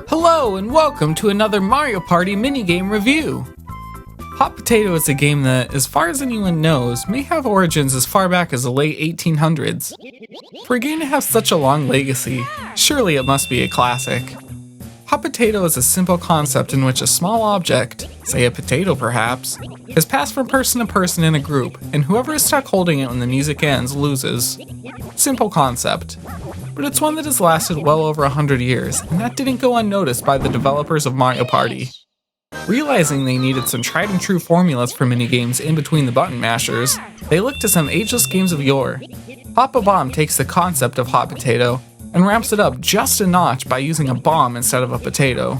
Hello and welcome to another Mario Party minigame review. Hot Potato is a game that, as far as anyone knows, may have origins as far back as the late 1800s. For a game to have such a long legacy, surely it must be a classic. Hot Potato is a simple concept in which a small object, say a potato perhaps, is passed from person to person in a group, and whoever is stuck holding it when the music ends loses. Simple concept. But it's one that has lasted well over 100 years, and that didn't go unnoticed by the developers of Mario Party. Realizing they needed some tried and true formulas for minigames in between the button mashers, they looked to some ageless games of yore. Hot Bob-Omb takes the concept of Hot Potato and ramps it up just a notch by using a bomb instead of a potato.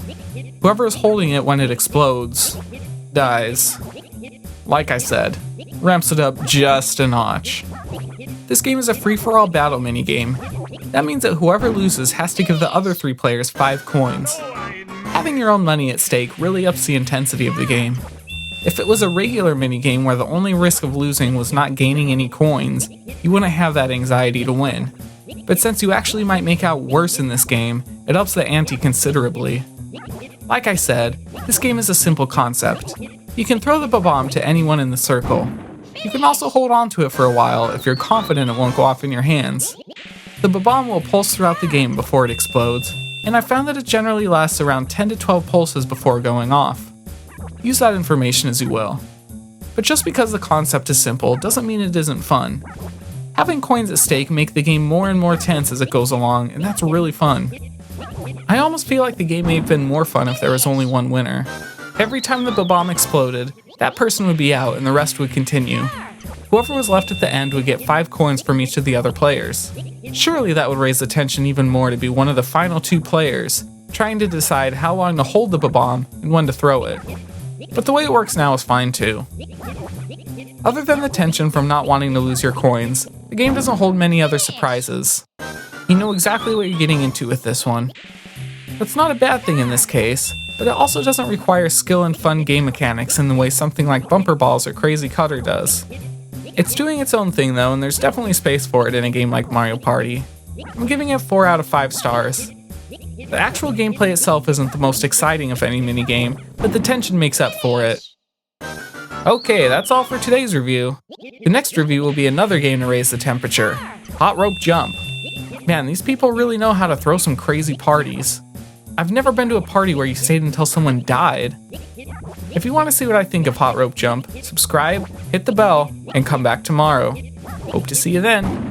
Whoever is holding it when it explodes dies. Like I said, ramps it up just a notch. This game is a free-for-all battle minigame. That means that whoever loses has to give the other 3 players 5 coins. Having your own money at stake really ups the intensity of the game. If it was a regular minigame where the only risk of losing was not gaining any coins, you wouldn't have that anxiety to win. But since you actually might make out worse in this game, it ups the ante considerably. Like I said, this game is a simple concept. You can throw the Bob-Omb to anyone in the circle. You can also hold on to it for a while if you're confident it won't go off in your hands. The Bob-Omb will pulse throughout the game before it explodes, and I found that it generally lasts around 10 to 12 pulses before going off. Use that information as you will. But just because the concept is simple doesn't mean it isn't fun. Having coins at stake make the game more and more tense as it goes along, and that's really fun. I almost feel like the game may have been more fun if there was only one winner. Every time the Bob-Omb exploded, that person would be out and the rest would continue. Whoever was left at the end would get 5 coins from each of the other players. Surely that would raise the tension even more to be one of the final 2 players, trying to decide how long to hold the Bob-Omb and when to throw it. But the way it works now is fine too. Other than the tension from not wanting to lose your coins, the game doesn't hold many other surprises. You know exactly what you're getting into with this one. That's not a bad thing in this case, but it also doesn't require skill and fun game mechanics in the way something like Bumper Balls or Crazy Cutter does. It's doing its own thing though, and there's definitely space for it in a game like Mario Party. I'm giving it 4 out of 5 stars. The actual gameplay itself isn't the most exciting of any minigame, but the tension makes up for it. Okay, that's all for today's review. The next review will be another game to raise the temperature, Hot Rope Jump. Man, these people really know how to throw some crazy parties. I've never been to a party where you stayed until someone died. If you want to see what I think of Hot Rope Jump, subscribe, hit the bell, and come back tomorrow. Hope to see you then.